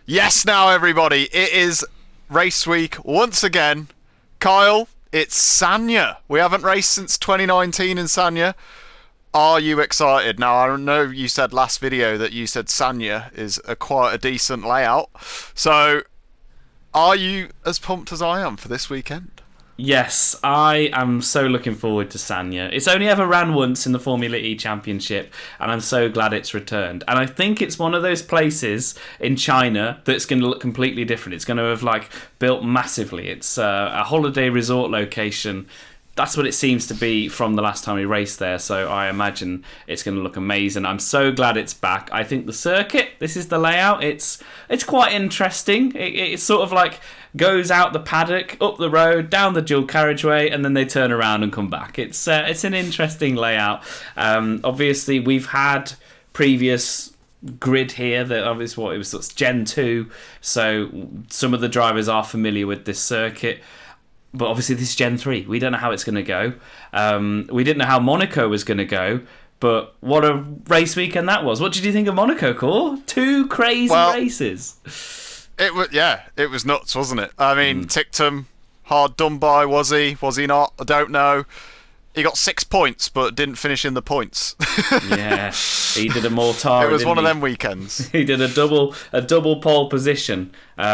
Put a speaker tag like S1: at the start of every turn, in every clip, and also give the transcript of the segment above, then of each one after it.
S1: Yes, now everybody, it is race week once again. Kyle, it's Sanya. We haven't raced since 2019 in Sanya. Are you excited? Now, I know you said last video that you said Sanya is quite a decent layout. So, are you as pumped as I am for this weekend?
S2: Yes, I am so looking forward to Sanya. It's only ever ran once in the Formula E Championship, and I'm so glad it's returned. And I think it's one of those places in China that's going to look completely different. It's going to have built massively. It's a holiday resort location. That's what it seems to be from the last time we raced there, so I imagine it's going to look amazing. I'm so glad it's back. I think the circuit, this is the layout, it's quite interesting. It's sort of goes out the paddock, up the road, down the dual carriageway, and then they turn around and come back. It's an interesting layout. Obviously, we've had previous grid here that obviously it was Gen 2, so some of the drivers are familiar with this circuit. But obviously this is Gen 3. We don't know how it's going to go. We didn't know how Monaco was going to go. But what a race weekend that was. What did you think of Monaco, Cor? 2 crazy races.
S1: It was nuts, wasn't it? I mean, Tictum, hard done by, was he? Was he not? I don't know. He got 6 points, but didn't finish in the points.
S2: Yeah, he did a Mortara.
S1: It was one of them weekends.
S2: He did a double pole position,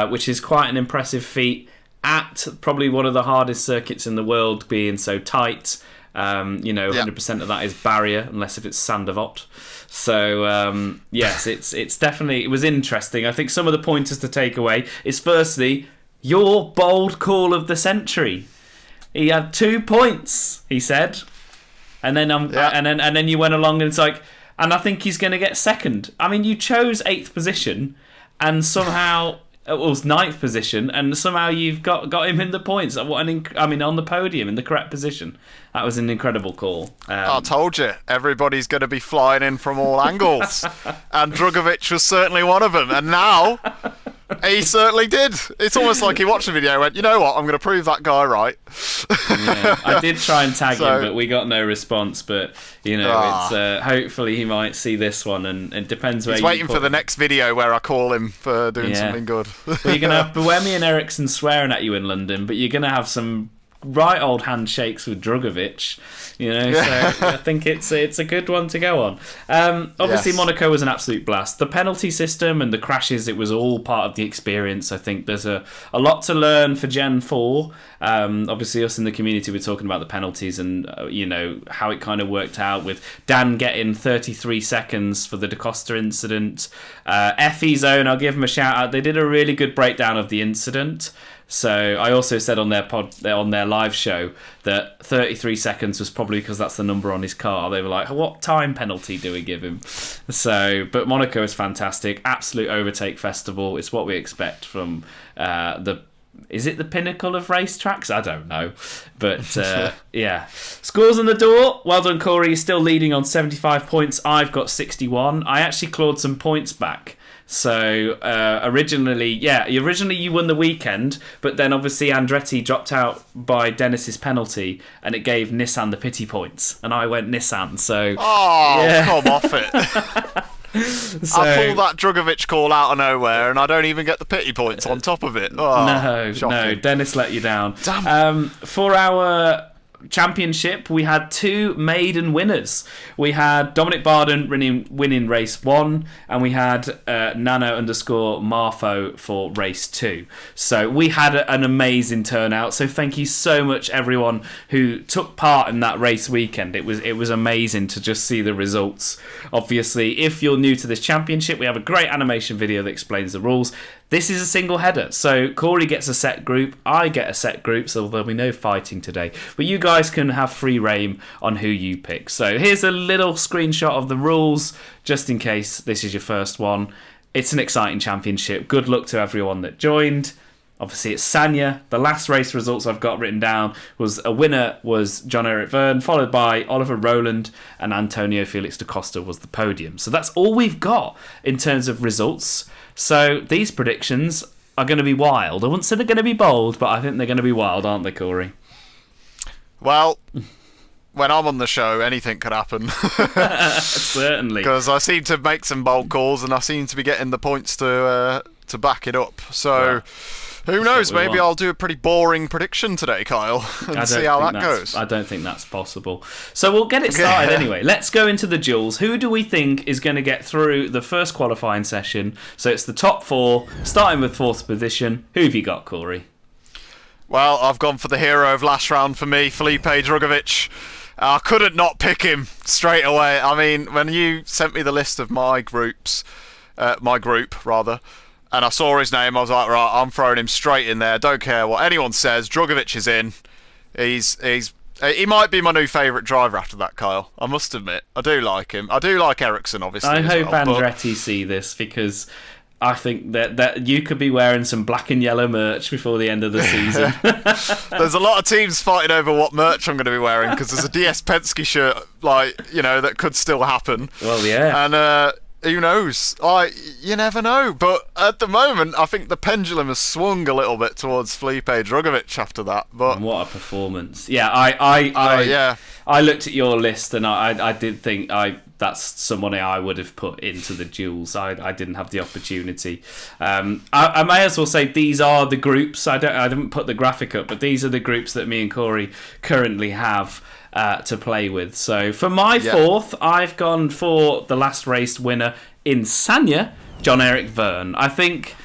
S2: which is quite an impressive feat. At probably one of the hardest circuits in the world, being so tight, 100% of that is barrier, unless if it's Sandavot. So yes, it's definitely, it was interesting. I think some of the pointers to take away is firstly your bold call of the century. He had 2 points, he said, and then and then you went along and it's and I think he's going to get second. I mean, you chose 8th position, and somehow. It was 9th position, and somehow you've got him in the points. On the podium in the correct position. That was an incredible call.
S1: I told you, everybody's going to be flying in from all angles, and Drugovich was certainly one of them. And now he certainly did. It's almost like he watched the video and went, "You know what? I'm going to prove that guy right."
S2: Yeah, I did try and tag him, but we got no response. But it's hopefully he might see this one, and it depends where.
S1: He's waiting for the next video where I call him for doing something good.
S2: Well, you're going to have Buemi and Ericsson swearing at you in London, but you're going to have some right old handshakes with Drugovich, so I think it's a good one to go on. Obviously, yes. Monaco was an absolute blast. The penalty system and the crashes, it was all part of the experience. I think there's a lot to learn for Gen 4. Obviously, us in the community, we're talking about the penalties and, how it kind of worked out with Dan getting 33 seconds for the DaCosta incident. FE Zone, I'll give them a shout out. They did a really good breakdown of the incident. So I also said on their live show that 33 seconds was probably because that's the number on his car. They were like, what time penalty do we give him? But Monaco is fantastic. Absolute overtake festival. It's what we expect from is it the pinnacle of racetracks? I don't know. But yeah. Scores on the door. Well done, Corey. You're still leading on 75 points. I've got 61. I actually clawed some points back. So originally you won the weekend, but then obviously Andretti dropped out by Dennis's penalty, and it gave Nissan the pity points, and I went Nissan. So
S1: come off it! So, I pulled that Drugovich call out of nowhere, and I don't even get the pity points on top of it.
S2: No, Dennis let you down. Damn. For our championship, we had 2 maiden winners. We had Dominic Barden winning race 1, and we had Nano_Marfo for race 2. So we had an amazing turnout. So thank you so much, everyone who took part in that race weekend. It was amazing to just see the results. Obviously, if you're new to this championship, we have a great animation video that explains the rules. This is a single header, so Corey gets a set group, I get a set group, so there'll be no fighting today. But you guys can have free reign on who you pick. So here's a little screenshot of the rules, just in case this is your first one. It's an exciting championship. Good luck to everyone that joined. Obviously, it's Sanya. The last race results I've got written down was a winner was John-Eric Verne, followed by Oliver Rowland, and Antonio Felix da Costa was the podium. So that's all we've got in terms of results. So these predictions are going to be wild. I wouldn't say they're going to be bold, but I think they're going to be wild, aren't they, Corey?
S1: Well, when I'm on the show, anything could happen.
S2: Certainly.
S1: Because I seem to make some bold calls, and I seem to be getting the points to to back it up. So who knows? Maybe I'll do a pretty boring prediction today, Kyle, and see how that goes.
S2: I don't think that's possible. So we'll get it started anyway. Let's go into the duels. Who do we think is going to get through the first qualifying session? So it's the top 4, starting with 4th position. Who have you got, Corey?
S1: Well, I've gone for the hero of last round for me, Felipe Drugovich. I couldn't not pick him straight away. I mean, when you sent me the list of my group, and I saw his name, I was like, right, I'm throwing him straight in there. Don't care what anyone says. Drugovich is in. He might be my new favourite driver after that, Kyle. I must admit, I do like him. I do like Ericsson, obviously.
S2: I hope Andretti see this, because I think that you could be wearing some black and yellow merch before the end of the season.
S1: There's a lot of teams fighting over what merch I'm going to be wearing, because there's a DS Penske shirt, that could still happen.
S2: Well, yeah.
S1: And who knows? You never know. But at the moment, I think the pendulum has swung a little bit towards Felipe Drugovich after that. But
S2: and what a performance! Yeah, I looked at your list and I did think that's someone I would have put into the duels. I didn't have the opportunity. I may as well say these are the groups. I didn't put the graphic up, but these are the groups that me and Corey currently have to play with. So for my 4th, I've gone for the last race winner in Sanya, John-Eric Verne. I think,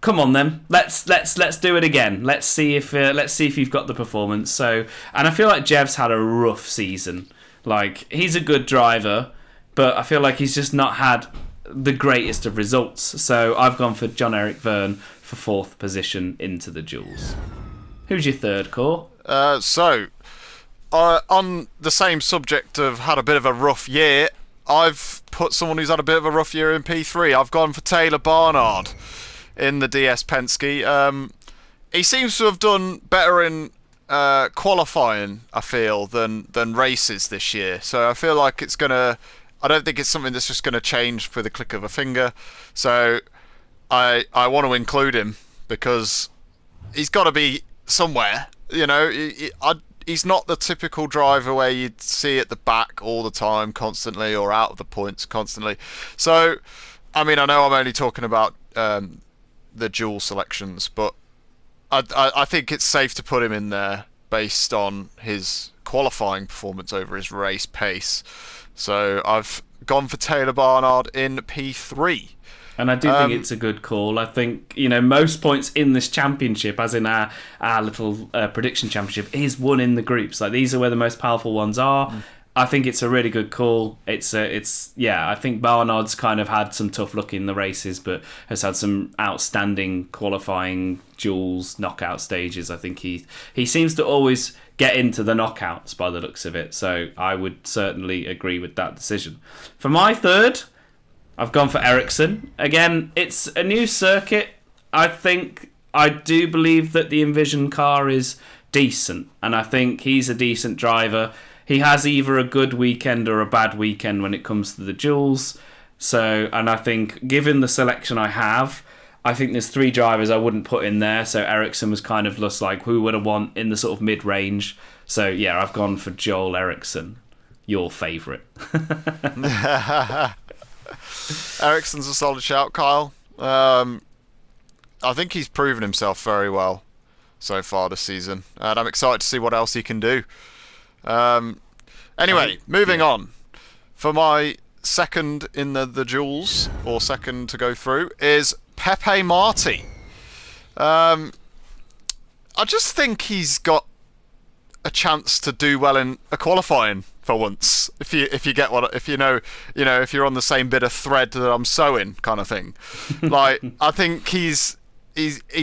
S2: come on then, let's do it again. Let's see if you've got the performance. So, and I feel like Jev's had a rough season. Like, he's a good driver, but I feel like he's just not had the greatest of results. So I've gone for John-Eric Verne for 4th position into the duels. Who's your 3rd, Cor?
S1: On the same subject of had a bit of a rough year, I've put someone who's had a bit of a rough year in P3. I've gone for Taylor Barnard in the DS Penske. He seems to have done better in qualifying, I feel, than races this year. So I feel like I don't think it's something that's just going to change for the click of a finger. So I want to include him because he's got to be somewhere. He's not the typical driver where you'd see at the back all the time, constantly, or out of the points constantly. So, I mean, I know I'm only talking about the dual selections, but I think it's safe to put him in there based on his qualifying performance over his race pace. So I've gone for Taylor Barnard in P3.
S2: And I do think it's a good call. I think, most points in this championship, as in our little prediction championship, is won in the groups. Like, these are where the most powerful ones are. I think it's a really good call. I think Barnard's kind of had some tough luck in the races, but has had some outstanding qualifying duels, knockout stages. I think he seems to always get into the knockouts by the looks of it. So I would certainly agree with that decision. For my 3rd, I've gone for Ericsson. Again, it's a new circuit. I do believe that the Envision car is decent, and I think he's a decent driver. He has either a good weekend or a bad weekend when it comes to the duels. So, and I think, given the selection I think there's 3 drivers I wouldn't put in there. So Ericsson was kind of just like, who would I want in the sort of mid-range? So yeah, I've gone for Joel Ericsson, your favourite.
S1: Ericsson's a solid shout, Kyle. I think he's proven himself very well so far this season, and I'm excited to see what else he can do. Anyway, moving on. For my 2nd in the duels, or 2nd to go through, is Pepe Marti. I just think he's got a chance to do well in a qualifying for once. If you get what, if if you're on the same bit of thread that I'm sewing, kind of thing. Like, I think he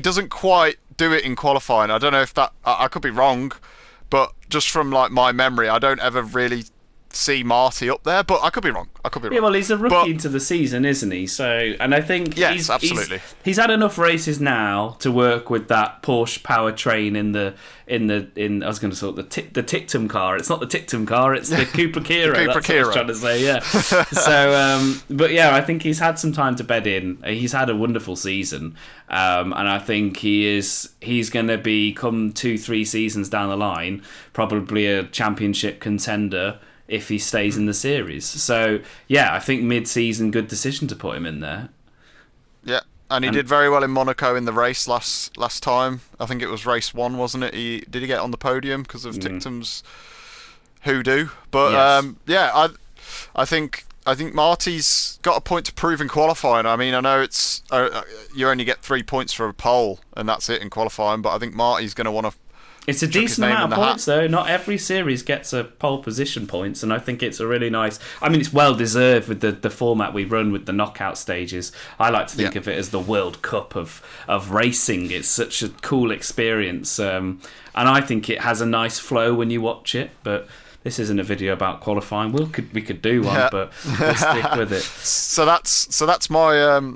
S1: doesn't quite do it in qualifying. I don't know if that, I could be wrong, but just from like my memory, I don't ever really see Marty up there, but I could be wrong.
S2: Yeah, well, he's a rookie into the season, isn't he? So, and I think
S1: absolutely.
S2: He's had enough races now to work with that Porsche powertrain in I was going to sort the Tictum car. It's not the Tictum car. It's the Cooper Kira.
S1: Cooper
S2: That's
S1: Kira.
S2: what I was trying to say. Yeah. So, but yeah, I think he's had some time to bed in. He's had a wonderful season, and I think he's going to be, come 2-3 seasons down the line, probably a championship contender if he stays in the series. So, yeah, I think mid-season, good decision to put him in there.
S1: Yeah, And he did very well in Monaco in the race last time. I think it was race 1, wasn't it? Did he get on the podium because of Tictum's hoodoo? But
S2: yes.
S1: I think Marty's got a point to prove in qualifying. I mean, I know it's you only get 3 points for a pole, and that's it in qualifying. But I think Marty's going to want to.
S2: It's a decent amount of points, though. Not every series gets a pole position points, and I think it's a really nice. I mean, it's well deserved with the format we run with the knockout stages. I like to think of it as the World Cup of racing. It's such a cool experience, and I think it has a nice flow when you watch it. But this isn't a video about qualifying. We could do one, but we'll stick with it.
S1: So that's my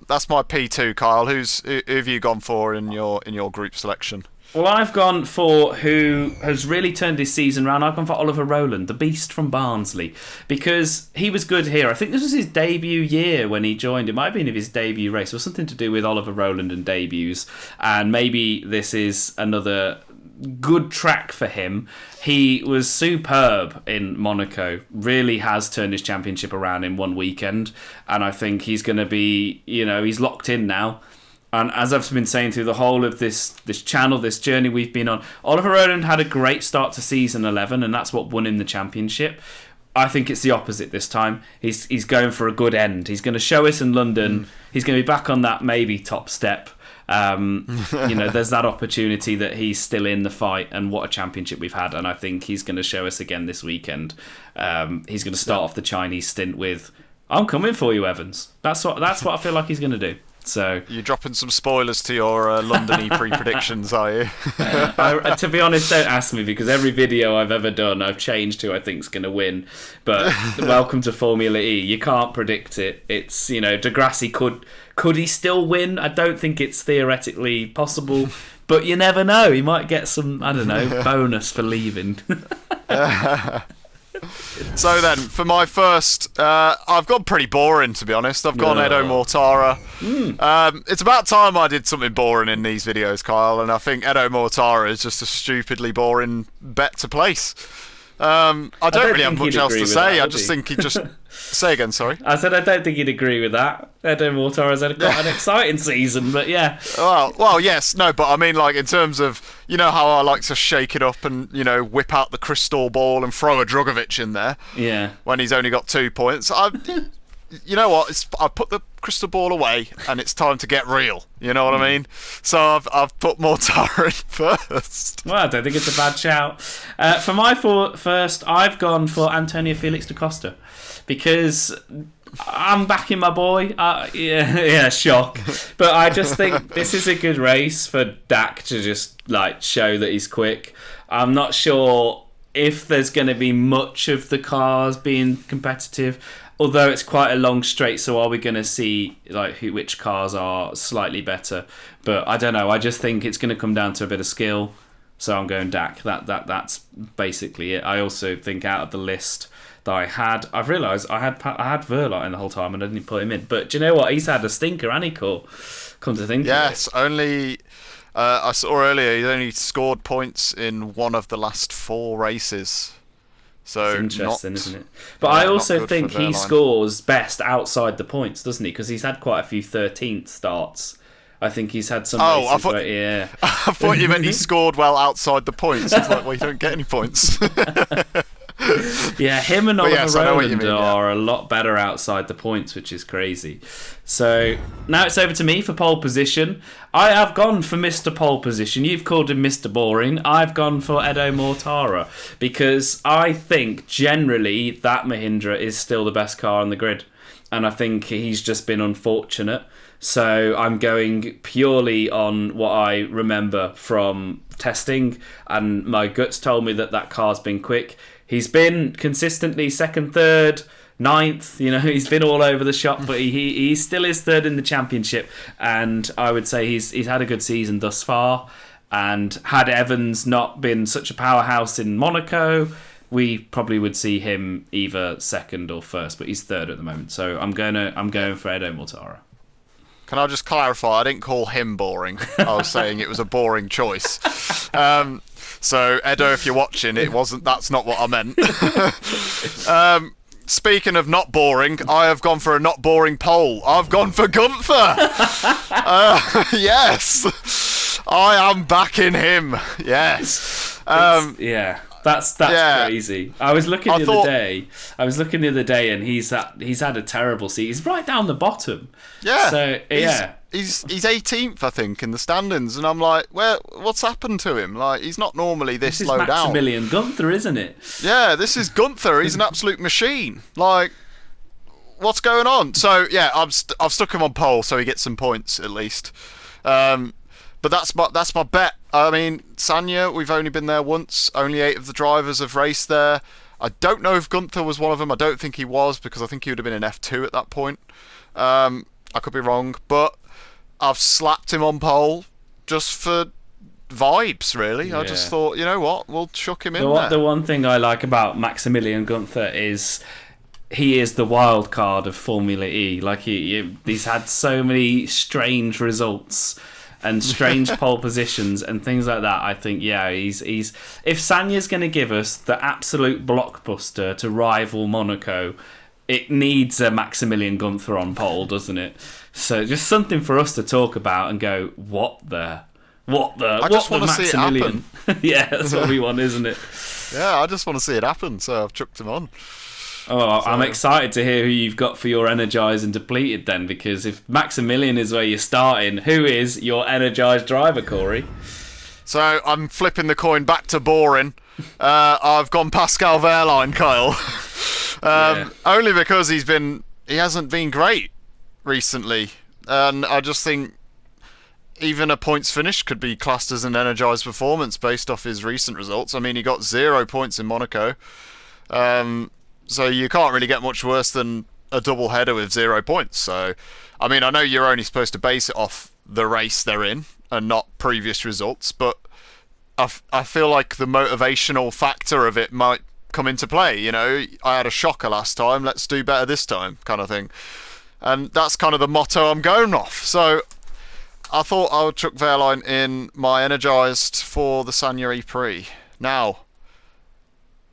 S1: P2, Kyle. Who have you gone for in your group selection?
S2: Well, I've gone for who has really turned his season around. I've gone for Oliver Rowland, the beast from Barnsley, because he was good here. I think this was his debut year when he joined. It might have been his debut race. It was something to do with Oliver Rowland and debuts, and maybe this is another good track for him. He was superb in Monaco, really has turned his championship around in one weekend, and I think he's going to be, he's locked in now. And as I've been saying through the whole of this channel, this journey we've been on, Oliver Rowland had a great start to season 11, and that's what won him the championship. I think it's the opposite this time. He's going for a good end. He's going to show us in London. He's going to be back on that maybe top step. There's that opportunity that he's still in the fight, and what a championship we've had. And I think he's going to show us again this weekend. He's going to start off the Chinese stint with, "I'm coming for you, Evans." That's what I feel like he's going to do. So
S1: you're dropping some spoilers to your London E-Prix predictions, are you?
S2: To be honest, don't ask me, because every video I've ever done, I've changed who I think's going to win. But welcome to Formula E. You can't predict it. It's Degrassi could he still win? I don't think it's theoretically possible, but you never know. He might get some bonus for leaving.
S1: So then, for my first, I've gone pretty boring, to be honest. I've gone Edo Mortara. It's about time I did something boring in these videos, Kyle, and I think Edo Mortara is just a stupidly boring bet to place. I don't really have much else to say. I just think he just... Say again, sorry.
S2: I said I don't think he'd agree with that. Edo Mortara's had quite an exciting season, but yeah.
S1: Well, yes, no, but I mean, like, in terms of, how I like to shake it up and, whip out the crystal ball and throw a Drugovic in there.
S2: Yeah.
S1: When he's only got 2 points. You know what? I put the crystal ball away, and it's time to get real. You know what I mean? So I've put Mortara in first.
S2: Well, I don't think it's a bad shout. For my first, I've gone for Antonio Felix da Costa, because I'm backing my boy. Shock. But I just think this is a good race for Dak to just show that he's quick. I'm not sure if there's going to be much of the cars being competitive, although it's quite a long straight. So are we going to see which cars are slightly better? But I don't know. I just think it's going to come down to a bit of skill. So I'm going Dak. That's basically it. I also think out of the list that I've realised I had Verlaine in the whole time and I didn't put him in. But do you know what? He's had a stinker, and he come to think of it.
S1: Yes, only I saw earlier he's only scored points in one of the last 4 races. So
S2: it's interesting, isn't it? But I also think he scores best outside the points, doesn't he? Because he's had quite a few 13th starts. I think he's had some races where,
S1: I thought you meant he scored well outside the points. It's like, well, you don't get any points.
S2: Yeah, him and Oliver Rowland are a lot better outside the points, which is crazy. So now it's over to me for pole position. I have gone for Mr. Pole Position. You've called him Mr. Boring. I've gone for Edo Mortara, because I think generally that Mahindra is still the best car on the grid, and I think he's just been unfortunate. So I'm going purely on what I remember from testing, and my guts told me that car's been quick. He's been consistently second, third, ninth. He's been all over the shop, but he still is third in the championship. And I would say he's had a good season thus far. And had Evans not been such a powerhouse in Monaco, we probably would see him either second or first. But he's third at the moment, so I'm going for Edo Mortara.
S1: Can I just clarify? I didn't call him boring. I was saying it was a boring choice. So Edo, if you're watching, that's not what I meant. speaking of not boring, I have gone for a not boring poll. I've gone for Gunther. Yes, I am backing him. Yes.
S2: That's crazy. I was looking the other day, and he's had a terrible season. He's right down the bottom.
S1: Yeah.
S2: So
S1: he's 18th, I think, in the standings, and I'm like, what's happened to him? Like, he's not normally this low down.
S2: This is Maximilian Gunther, isn't it?
S1: Yeah, this is Gunther. He's an absolute machine. Like, what's going on? So yeah, I've stuck him on pole, so he gets some points at least. But that's my bet. I mean, Sanya, we've only been there once. Only 8 of the drivers have raced there. I don't know if Gunther was one of them. I don't think he was, because I think he would have been in F2 at that point. I could be wrong, but I've slapped him on pole just for vibes, really. Yeah. I just thought, you know what, we'll chuck him in there.
S2: The one thing I like about Maximilian Gunther is he is the wild card of Formula E. Like, he's had so many strange results and strange pole positions and things like that. I think, he's if Sanya's going to give us the absolute blockbuster to rival Monaco, it needs a Maximilian Gunther on pole, doesn't it? So just something for us to talk about and go, what the
S1: I just want to see it happen.
S2: Yeah, that's what we want, isn't it?
S1: Yeah, I just want to see it happen, so I've chucked him on.
S2: I'm excited to hear who you've got for your Energised and Depleted then, because if Maximilian is where you're starting, who is your Energised driver, Corey?
S1: So I'm flipping the coin back to boring. I've gone Pascal Wehrlein, Kyle. Only because he hasn't been great recently, and I just think even a points finish could be classed as an Energised performance based off his recent results. I mean, he got 0 points in Monaco. So you can't really get much worse than a double header with 0 points. So, I mean, I know you're only supposed to base it off the race they're in and not previous results, but I feel like the motivational factor of it might come into play. You know, I had a shocker last time, let's do better this time, kind of thing. And that's kind of the motto I'm going off. So I thought I would chuck Wehrlein in my Energised for the Sanya E-Prix. Now,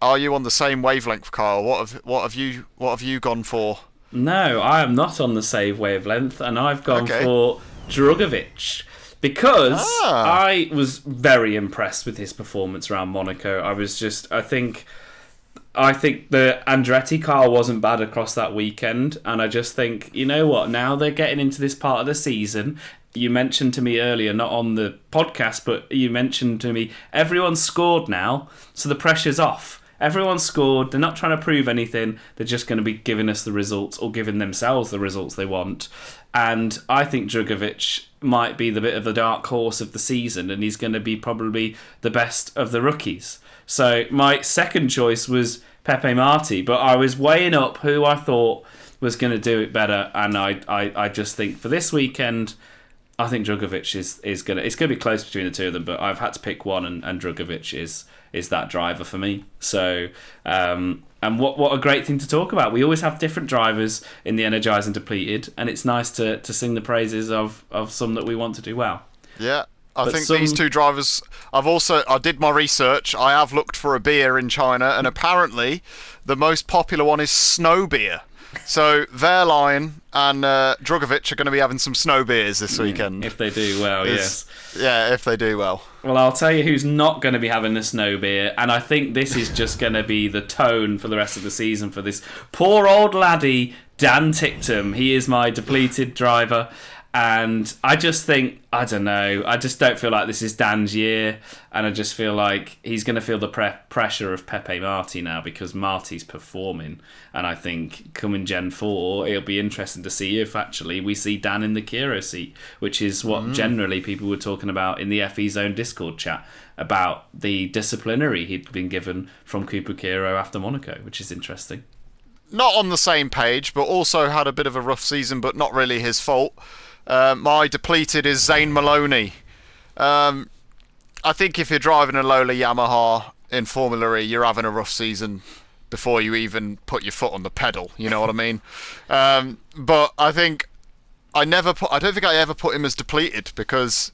S1: are you on the same wavelength, Kyle? What have you gone for?
S2: No, I am not on the same wavelength, and I've gone for Drugovich, because I was very impressed with his performance around Monaco. I think the Andretti car wasn't bad across that weekend, and I just think, you know what, now they're getting into this part of the season. You mentioned to me earlier, not on the podcast, but you mentioned to me, everyone's scored now, so the pressure's off. Everyone scored. They're not trying to prove anything. They're just going to be giving us the results, or giving themselves the results they want. And I think Drugovich might be the bit of the dark horse of the season, and he's going to be probably the best of the rookies. So my second choice was Pepe Marti, but I was weighing up who I thought was going to do it better, and I just think for this weekend, I think Drugovich is going to... It's going to be close between the two of them, but I've had to pick one, and Drugovich is that driver for me. So, and what a great thing to talk about. We always have different drivers in the Energised and Depleted, and it's nice to sing the praises of some that we want to do well.
S1: Yeah, I think these two drivers... I did my research. I have looked for a beer in China, and apparently the most popular one is snow beer. So Wehrlein and Drugovich are going to be having some snow beers this weekend.
S2: If they do well, yes.
S1: Yeah, if they do well.
S2: Well, I'll tell you who's not going to be having the snow beer, and I think this is just going to be the tone for the rest of the season for this poor old laddie, Dan Ticktum. He is my depleted driver, and I just think, I don't know, I just don't feel like this is Dan's year, and I just feel like he's going to feel the pressure of Pepe Marti now, because Marti's performing, and I think coming Gen 4, it'll be interesting to see if actually we see Dan in the Kiro seat, which is what generally people were talking about in the FE Zone Discord chat, about the disciplinary he'd been given from Cooper Kiro after Monaco, which is interesting.
S1: Not on the same page, but also had a bit of a rough season, but not really his fault. My depleted is Zane Maloney. I think if you're driving a Lola Yamaha in Formula E, you're having a rough season before you even put your foot on the pedal. You know what I mean? But I think I don't think I ever put him as depleted, because,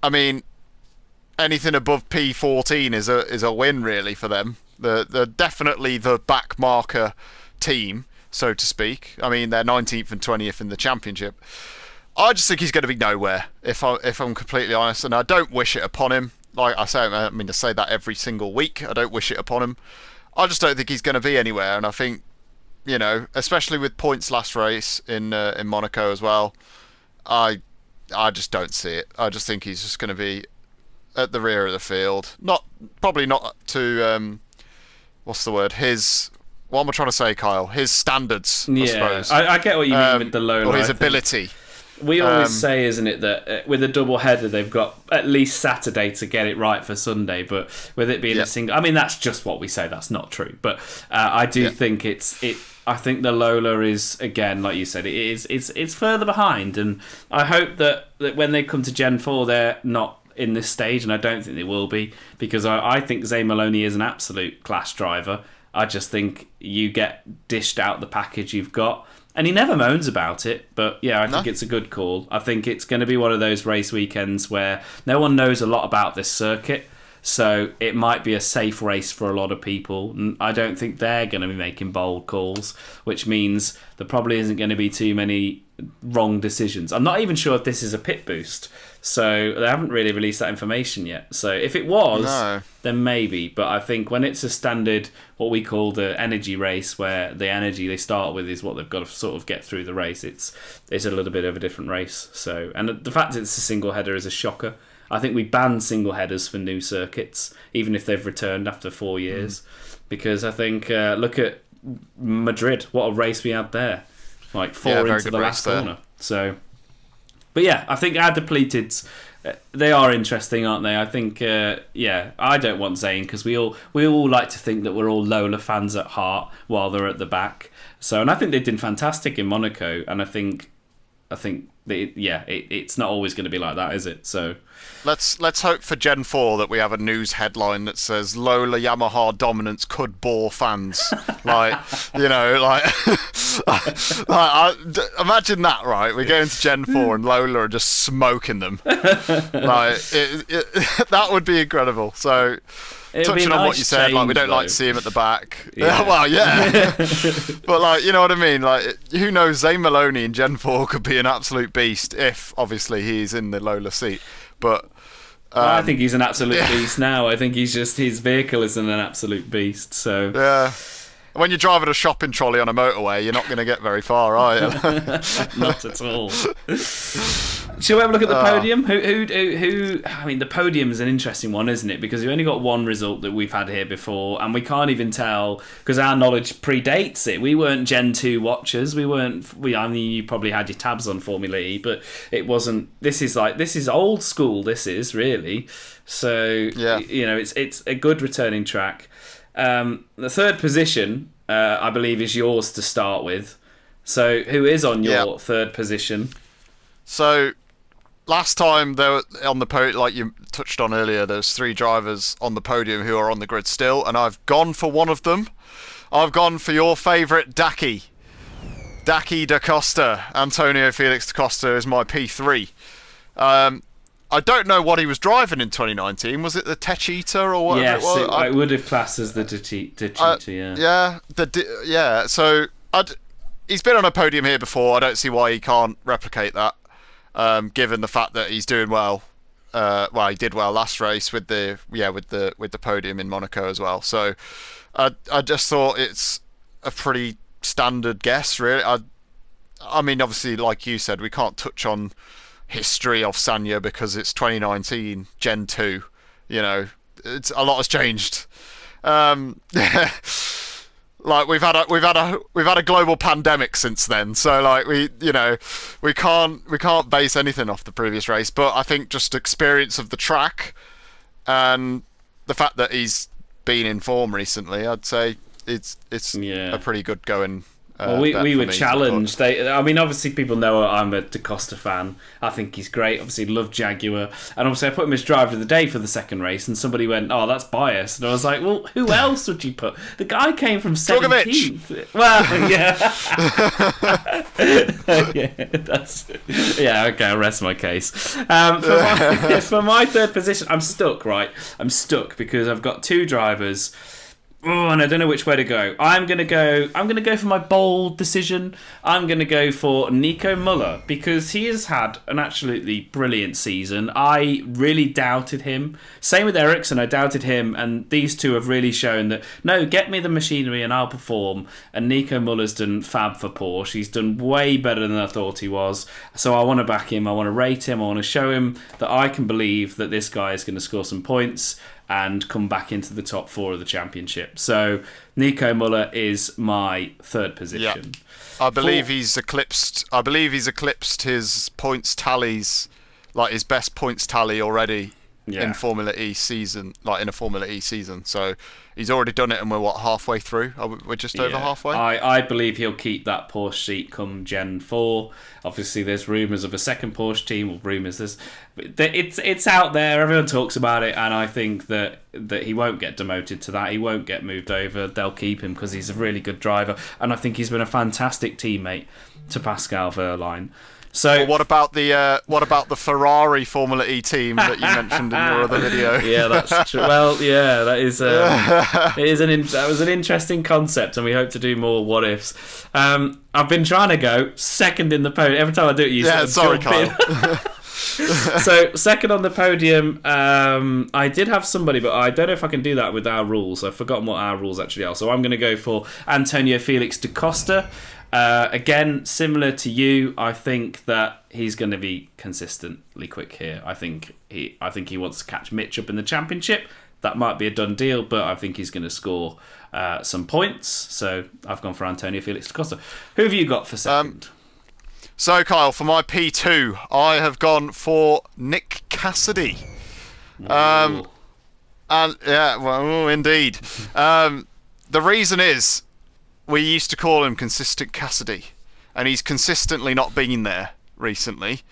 S1: I mean, anything above P14 is a win really for them. They're definitely the back marker team, so to speak. I mean, they're 19th and 20th in the championship. I just think he's going to be nowhere, if I'm completely honest, and I don't wish it upon him. Like I say, I mean to say that every single week. I don't wish it upon him. I just don't think he's going to be anywhere, and I think, you know, especially with points last race in Monaco as well, I just don't see it. I just think he's just going to be at the rear of the field. Probably not to what's the word? What am I trying to say, Kyle? His standards, I suppose.
S2: I get what you mean with the low.
S1: Or his ability.
S2: We always say, isn't it, that with a double header they've got at least Saturday to get it right for Sunday, but with it being a single, I mean, that's just what we say. That's not true, but I do think I think the Lola is, again, like you said, it's further behind, and I hope that when they come to Gen 4 they're not in this stage, and I don't think they will be, because I think Zane Maloney is an absolute class driver. I just think you get dished out the package you've got. And he never moans about it, but yeah, I think it's a good call. I think it's going to be one of those race weekends where no one knows a lot about this circuit, so it might be a safe race for a lot of people. And I don't think they're going to be making bold calls, which means there probably isn't going to be too many wrong decisions. I'm not even sure if this is a pit boost, so they haven't really released that information yet. So if it was, then maybe. But I think when it's a standard, what we call the energy race, where the energy they start with is what they've got to sort of get through the race, it's a little bit of a different race. So, and the fact that it's a single header is a shocker. I think we banned single headers for new circuits, even if they've returned after 4 years, because I think look at Madrid, what a race we had there. Like 4 into the last corner. So, but yeah, I think our depleteds, they are interesting, aren't they? I think, I don't want Zane, because we all like to think that we're all Lola fans at heart while they're at the back. So, and I think they did fantastic in Monaco, and I think it's not always going to be like that, is it? So
S1: let's hope for Gen 4 that we have a news headline that says Lola Yamaha dominance could bore fans. Like, you know, imagine that, right? We go into Gen 4 and Lola are just smoking them. Like, that would be incredible. So, touching on what you said, like, we don't like to see him at the back. Yeah. Well, yeah. But, like, you know what I mean? Like, who knows? Zane Maloney in Gen 4 could be an absolute beast if, obviously, he's in the Lola seat. But
S2: I think he's an absolute beast now. I think his vehicle is an absolute beast. So
S1: yeah. When you're driving a shopping trolley on a motorway, you're not going to get very far, are you?
S2: Not at all. Shall we have a look at the podium? Who? I mean, the podium is an interesting one, isn't it? Because we've only got one result that we've had here before, and we can't even tell because our knowledge predates it. We weren't Gen 2 watchers. I mean, you probably had your tabs on Formula E, but it wasn't. This is old school. This is really. So you know, it's a good returning track. The third position, I believe, is yours to start with. So, who is on your third position?
S1: So, last time there on the podium, like you touched on earlier, there's 3 drivers on the podium who are on the grid still, and I've gone for one of them. I've gone for your favourite Daki da Costa. Antonio Felix da Costa is my P3. I don't know what he was driving in 2019. Was it the Techita or whatever it was?
S2: Yes, I would have classed as the Techita,
S1: yeah. So he's been on a podium here before. I don't see why he can't replicate that, given the fact that he's doing well. He did well last race with the podium in Monaco as well. So I just thought it's a pretty standard guess, really. I mean, obviously, like you said, we can't touch on history of Sanya because it's 2019 Gen 2. You know, a lot has changed. Like we've had a global pandemic since then, so like we can't base anything off the previous race. But I think just experience of the track and the fact that he's been in form recently, I'd say it's a pretty good going.
S2: Well, we were challenged. I mean, obviously, people know I'm a Da Costa fan. I think he's great. Obviously, love Jaguar. And obviously, I put him as driver of the day for the second race, and somebody went, "Oh, that's biased." And I was like, "Well, who else would you put? The guy came from 17th." Well, yeah. Okay, I'll rest my case. For my third position, I'm stuck. Right, I'm stuck because I've got 2 drivers Oh, and I don't know which way to go. I'm gonna go for my bold decision. I'm gonna go for Nico Muller because he has had an absolutely brilliant season. I really doubted him. Same with Ericsson, I doubted him, and these two have really shown that no, get me the machinery and I'll perform. And Nico Muller's done fab for Porsche. He's done way better than I thought he was. So I want to back him. I want to rate him. I want to show him that I can believe that this guy is going to score some points and come back into the top 4 of the championship. So Nico Muller is my third position.
S1: I believe he's eclipsed his points tallies, like his best points tally already in Formula E season, like in a Formula E season. So he's already done it, and we're halfway through. We're just over halfway.
S2: I believe he'll keep that Porsche seat come Gen 4. Obviously, there's rumours of a second Porsche team, or it's out there. Everyone talks about it, and I think that he won't get demoted to that. He won't get moved over. They'll keep him because he's a really good driver, and I think he's been a fantastic teammate to Pascal Wehrlein. So,
S1: well, what about the Ferrari Formula E team that you mentioned in your other video?
S2: Yeah, that's true. Well, yeah, that is that was an interesting concept, and we hope to do more what ifs. I've been trying to go second in the podium. Every time I do it, you
S1: sorry, Kyle.
S2: So second on the podium, I did have somebody, but I don't know if I can do that with our rules. I've forgotten what our rules actually are. So I'm going to go for Antonio Felix da Costa. Again, similar to you, I think that he's going to be consistently quick here. I think he wants to catch Mitch up in the championship. That might be a done deal, but I think he's going to score some points. So I've gone for Antonio Felix da Costa. Who have you got for second?
S1: So Kyle, for my P2, I have gone for Nick Cassidy. And yeah, well, indeed. The reason is, we used to call him Consistent Cassidy, and he's consistently not been there recently.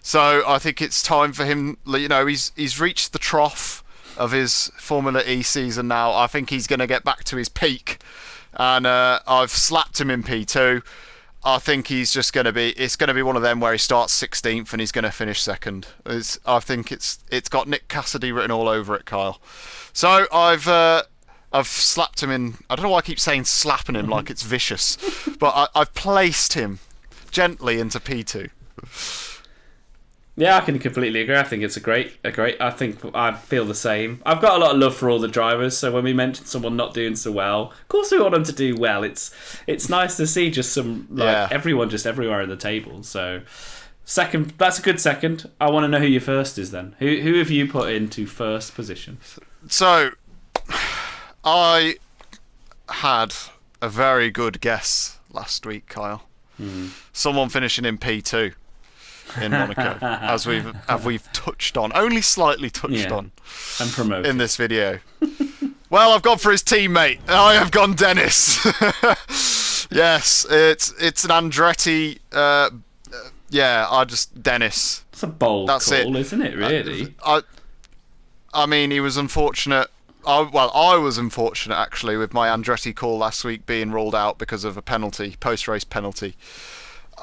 S1: So I think it's time for him. You know, he's reached the trough of his Formula E season now. I think he's going to get back to his peak, and I've slapped him in P2. I think he's just going to be. It's going to be one of them where he starts 16th and he's going to finish second. I think it's got Nick Cassidy written all over it, Kyle. So I've slapped him in. I don't know why I keep saying slapping him like it's vicious, but I've placed him gently into P2.
S2: Yeah, I can completely agree. I think it's a great. I think I feel the same. I've got a lot of love for all the drivers. So when we mention someone not doing so well, of course we want them to do well. It's nice to see just some everyone just everywhere in the table. So second, that's a good second. I want to know who your first is then. Who have you put into first position?
S1: So I had a very good guess last week, Kyle. Someone finishing in P2 in Monaco, as we've touched on, only slightly touched on,
S2: and promoted
S1: in this video. Well, I've gone for his teammate. I have gone Dennis. Yes, it's an Andretti. Dennis.
S2: It's a bold
S1: That's
S2: call,
S1: it.
S2: Isn't it? Really.
S1: I mean, he was unfortunate. I was unfortunate actually with my Andretti call last week being ruled out because of a penalty, post-race penalty.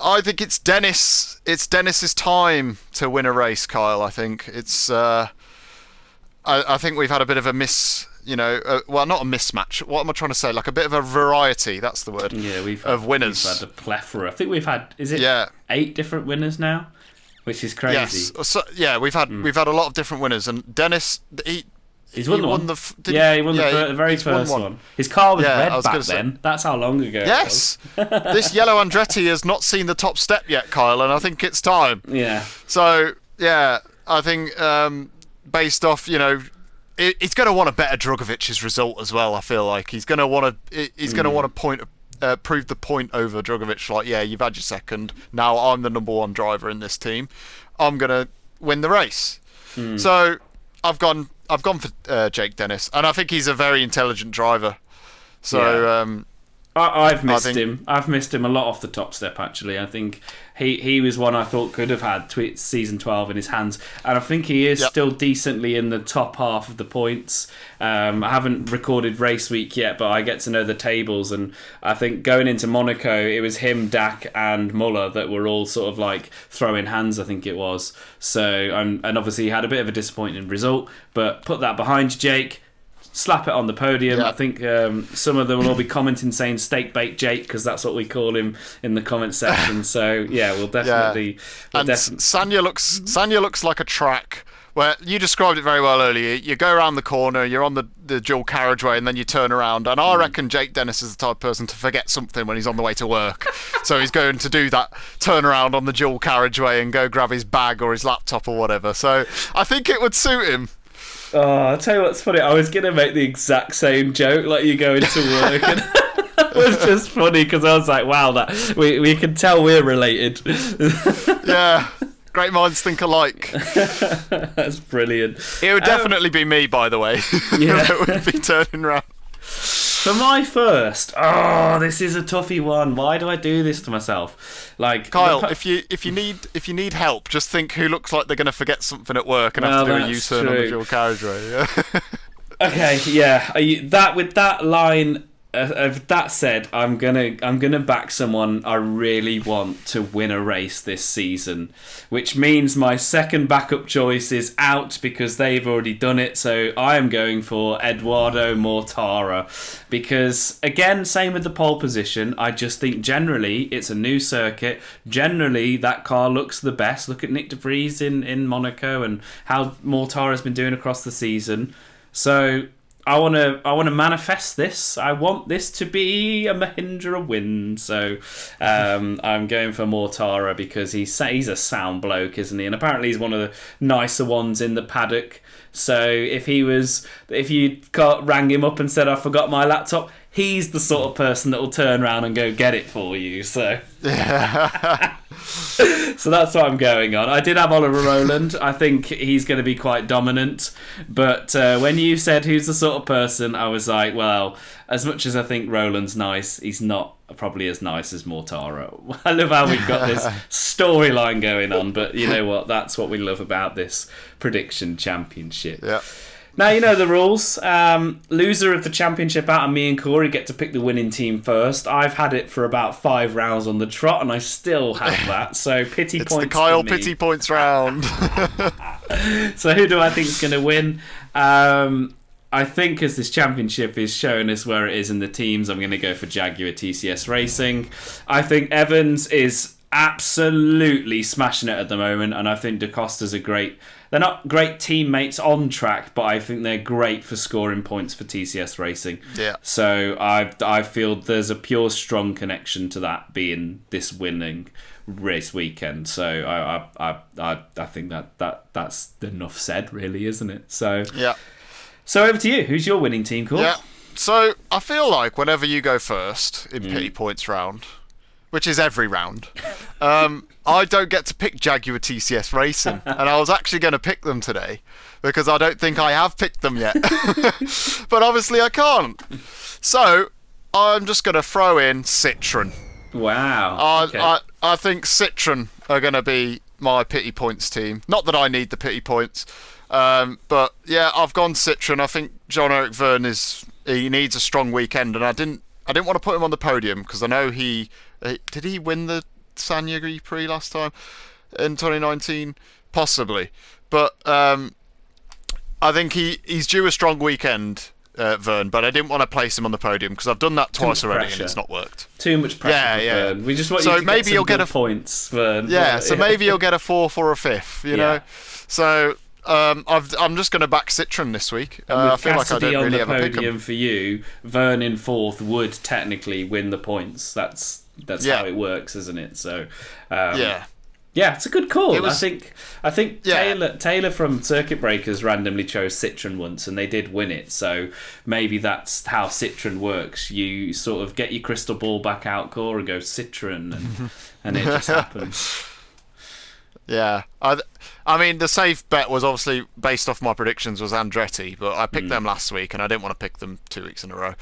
S1: I think it's Dennis. It's Dennis's time to win a race, Kyle. I think it's. I think we've had a bit of a not a mismatch. What am I trying to say? Like a bit of a variety. That's the word.
S2: Yeah,
S1: of winners.
S2: We've had a plethora. I think we've had. Is it 8 different winners now? Which is crazy.
S1: Yes. So, we've had a lot of different winners, and Dennis
S2: He won the very first one. His car was red back then. That's how long ago it was.
S1: This yellow Andretti has not seen the top step yet, Kyle, and I think it's time.
S2: Yeah.
S1: So, I think based off, he's going to want to better Drugovic's result as well, I feel like. He's going to want to prove the point over Drugovic, like, you've had your second, now I'm the number one driver in this team. I'm going to win the race. So, I've gone for Jake Dennis, and I think he's a very intelligent driver. So
S2: I've missed him. I've missed him a lot off the top step. Actually, I think he was one I thought could have had season 12 in his hands, and I think he is still decently in the top half of the points. I haven't recorded race week yet, but I get to know the tables, and I think going into Monaco, it was him, Dak, and Muller that were all sort of like throwing hands. I think it was. So and obviously he had a bit of a disappointing result, but put that behind Jake. slap it on the podium.
S1: Yeah.
S2: I think some of them will all be commenting saying steak bake Jake, because that's what we call him in the comment section. So yeah, we'll definitely.
S1: Sanya looks like a track where you described it very well earlier. You go around the corner, you're on the dual carriageway, and then you turn around. And I reckon Jake Dennis is the type of person to forget something when he's on the way to work. So he's going to do that turn around on the dual carriageway and go grab his bag or his laptop or whatever. So I think it would suit him.
S2: Oh, I'll tell you what's funny. I was going to make the exact same joke, like you going to work. And it was just funny because I was like, wow, that we can tell we're related.
S1: Yeah. Great minds think alike.
S2: That's brilliant.
S1: It would definitely be me, by the way.
S2: Yeah.
S1: That would be turning around.
S2: For my first, this is a toughie one. Why do I do this to myself? Like,
S1: Kyle, if you need help, just think who looks like they're going to forget something at work and have to do a U-turn on the dual carriageway. Yeah.
S2: Okay, yeah. With that line. That said, I'm gonna back someone I really want to win a race this season, which means my second backup choice is out because they've already done it. So I am going for Edoardo Mortara, because again, same with the pole position. I just think generally it's a new circuit. Generally, that car looks the best. Look at Nick De Vries in Monaco and how Mortara's been doing across the season. So I want to manifest this. I want this to be a Mahindra win. So I'm going for Mortara because he's a sound bloke, isn't he? And apparently he's one of the nicer ones in the paddock. So if you rang him up and said, I forgot my laptop, he's the sort of person that will turn around and go get it for you. So so that's what I'm going on. I did have Oliver Rowland. I think he's going to be quite dominant. But when you said who's the sort of person, I was like, well, as much as I think Rowland's nice, he's not probably as nice as Mortara. I love how we've got this storyline going on. But you know what? That's what we love about this prediction championship.
S1: Yeah.
S2: Now you know the rules. Loser of the championship out of me and Corey get to pick the winning team first. I've had it for about 5 rounds on the trot, and I still have that. So pity
S1: it's
S2: points.
S1: It's the Kyle
S2: for me.
S1: pity points round.
S2: So who do I think is going to win? I think as this championship is showing us where it is in the teams, I'm going to go for Jaguar TCS Racing. I think Evans is absolutely smashing it at the moment, and I think Da Costa's they're not great teammates on track, but I think they're great for scoring points for TCS Racing.
S1: Yeah.
S2: So I feel there's a pure strong connection to that being this winning race weekend. So I think that's enough said, really, isn't it? So
S1: yeah.
S2: So over to you. Who's your winning team, Cor?
S1: Yeah. So I feel like whenever you go first in pity points round, which is every round, I don't get to pick Jaguar TCS Racing. And I was actually going to pick them today because I don't think I have picked them yet. But obviously I can't. So I'm just going to throw in Citroën.
S2: Wow. Okay.
S1: I think Citroën are going to be my pity points team. Not that I need the pity points. But yeah, I've gone Citroën. I think Jean-Eric Vergne he needs a strong weekend, and I didn't want to put him on the podium because I know did he win the Sanya E-Prix last time in 2019? Possibly, but I think he's due a strong weekend, Vergne. But I didn't want to place him on the podium because I've done that twice already and it's not worked.
S2: Too much pressure. Yeah. Vergne. We just want you to
S1: maybe
S2: get
S1: you'll get
S2: points, Vergne.
S1: Yeah, so maybe you'll get a 4th or a 5th. You know, so. I'm just going to back Citroën this week. I feel like I don't really ever pick them.
S2: On the podium for you, Vergne in 4th would technically win the points. That's how it works, isn't it? So yeah, it's a good call. I think Taylor from Circuit Breakers randomly chose Citroën once, and they did win it. So maybe that's how Citroën works. You sort of get your crystal ball back out, Cor, and go Citroën, and it just happens.
S1: Yeah, I mean, the safe bet was obviously based off my predictions was Andretti, but I picked them last week, and I didn't want to pick them 2 weeks in a row,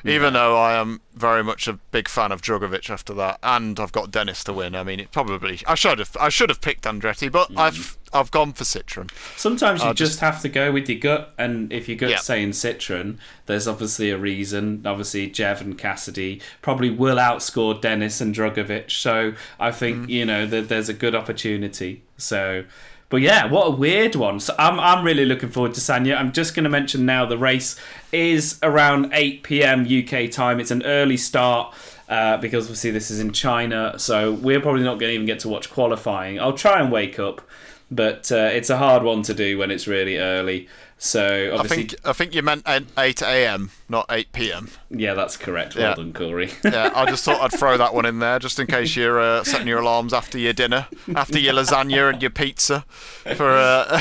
S1: even though I am very much a big fan of Drugovich after that, and I've got Dennis to win. I mean, I should have picked Andretti, but I've gone for Citroën.
S2: Sometimes you just have to go with your gut, and if your gut's saying Citroën, there's obviously a reason. Obviously, Jev and Cassidy probably will outscore Dennis and Drugovich, so I think that there's a good opportunity. So, But yeah, what a weird one. So I'm really looking forward to Sanya. I'm just going to mention now the race is around 8 p.m. UK time. It's an early start because obviously this is in China, so we're probably not going to even get to watch qualifying. I'll try and wake up, but it's a hard one to do when it's really early. So obviously,
S1: I think you meant 8 a.m, not 8 p.m.
S2: Yeah, that's correct. Well done, Corey.
S1: Yeah, I just thought I'd throw that one in there just in case you're setting your alarms after your dinner, after your lasagna and your pizza for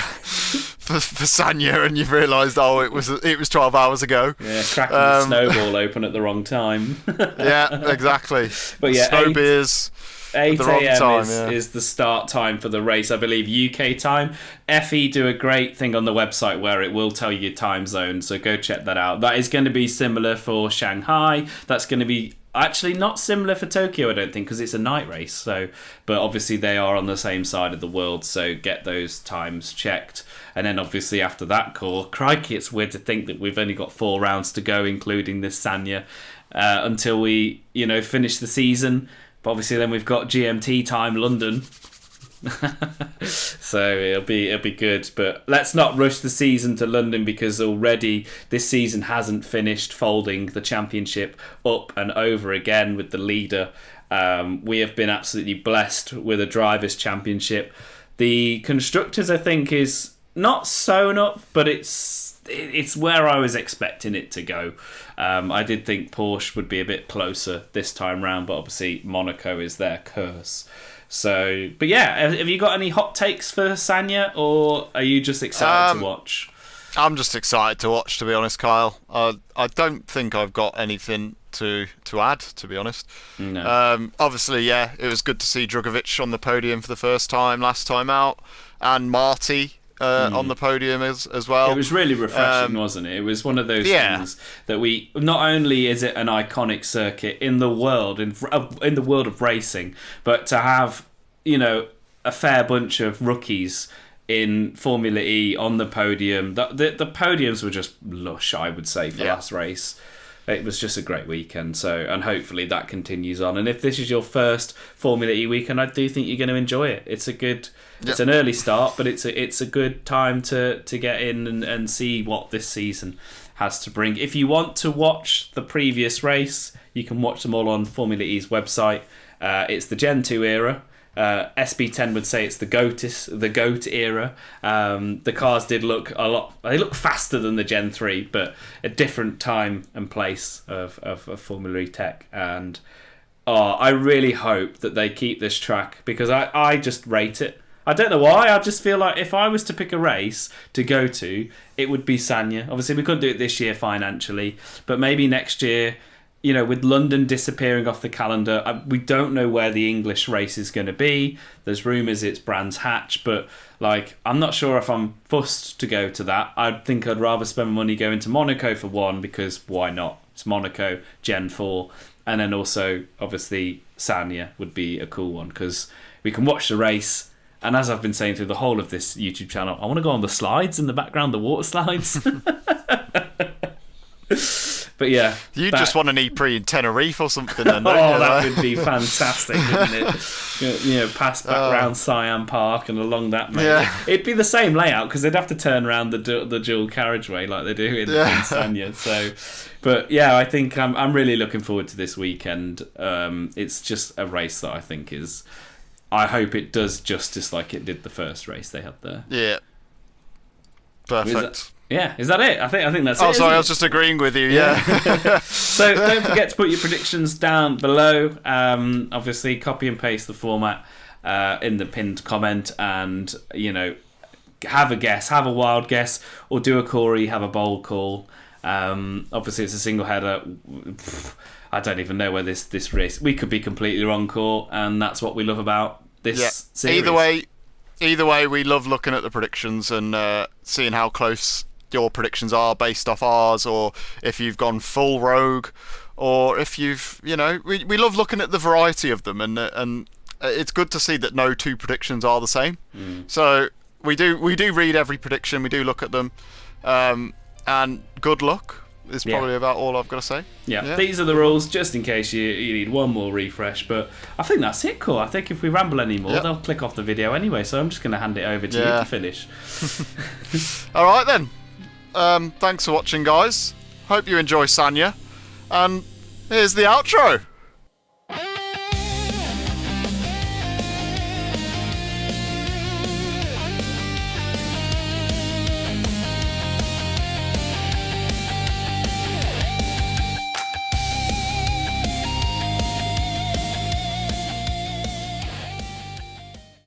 S1: Sanya, and you've realised it was 12 hours ago.
S2: Yeah, cracking the snowball open at the wrong time.
S1: Yeah, exactly.
S2: But yeah,
S1: snow beers.
S2: 8 a.m. is the start time for the race, I believe, UK time. FE do a great thing on the website where it will tell you your time zone, so go check that out. That is going to be similar for Shanghai. That's going to be actually not similar for Tokyo, I don't think, because it's a night race. So, but obviously they are on the same side of the world, so get those times checked. And then obviously after that call, crikey, it's weird to think that we've only got 4 rounds to go, including this Sanya, until we, finish the season. But obviously then we've got GMT time, London. So it'll be good. But let's not rush the season to London, because already this season hasn't finished, folding the championship up and over again with the leader. We have been absolutely blessed with a Drivers' Championship. The Constructors, I think, is not sewn up, but it's where I was expecting it to go. I did think Porsche would be a bit closer this time round, but obviously Monaco is their curse. So, but yeah, have you got any hot takes for Sanya, or are you just excited to watch?
S1: I'm just excited to watch, to be honest, Kyle. I don't think I've got anything to add, to be honest.
S2: No.
S1: Obviously, yeah, it was good to see Drugovic on the podium for the first time last time out, and Marty on the podium as well.
S2: It was really refreshing, wasn't it? It was one of those things that we, not only is it an iconic circuit in the world, in the world of racing, but to have, a fair bunch of rookies in Formula E on the podium. The podiums were just lush, I would say, for last race. It was just a great weekend, and hopefully that continues on. And if this is your first Formula E weekend, I do think you're going to enjoy it. It's a good, it's an early start, but it's a good time to get in and see what this season has to bring. If you want to watch the previous race, you can watch them all on Formula E's website. It's the Gen 2 era. SB10 would say it's the GOAT era. The cars did look a lot. They look faster than the Gen 3, but a different time and place of Formula E tech. And I really hope that they keep this track, because I just rate it. I don't know why. I just feel like if I was to pick a race to go to, it would be Sanya. Obviously, we couldn't do it this year financially, but maybe next year. With London disappearing off the calendar, we don't know where the English race is going to be. There's rumours it's Brands Hatch, but I'm not sure if I'm fussed to go to that. I think I'd rather spend my money going to Monaco for one, because why not? It's Monaco, Gen 4, and then also, obviously, Sanya would be a cool one, because we can watch the race. And as I've been saying through the whole of this YouTube channel, I want to go on the slides in the background, the water slides. But yeah,
S1: you just want an E-Prix in Tenerife or something, then?
S2: That would be fantastic, wouldn't it? Pass back round Siam Park and along that.
S1: Yeah.
S2: It'd be the same layout, because they'd have to turn around the dual carriageway like they do in Sanya. So, but yeah, I think I'm really looking forward to this weekend. It's just a race that I think is. I hope it does justice like it did the first race they had there.
S1: Yeah. Perfect.
S2: Is that it? I think that's it.
S1: Oh, sorry, I was just agreeing with you, yeah.
S2: So don't forget to put your predictions down below. Obviously, copy and paste the format in the pinned comment, and, have a guess, have a wild guess, or do a Corey, have a bold call. Obviously, it's a single header. I don't even know where this race. We could be completely wrong, call, and that's what we love about this series.
S1: Either way, we love looking at the predictions and seeing how close your predictions are based off ours, or if you've gone full rogue, or if you've, we love looking at the variety of them, and it's good to see that no two predictions are the same. So we do read every prediction, we do look at them, and good luck. is probably about all I've got to say.
S2: Yeah, these are the rules, just in case you need one more refresh. But I think that's it, cool. I think if we ramble anymore, they'll click off the video anyway. So I'm just going to hand it over to you to finish.
S1: All right then. Thanks for watching, guys. Hope you enjoy Sanya. And here's the outro.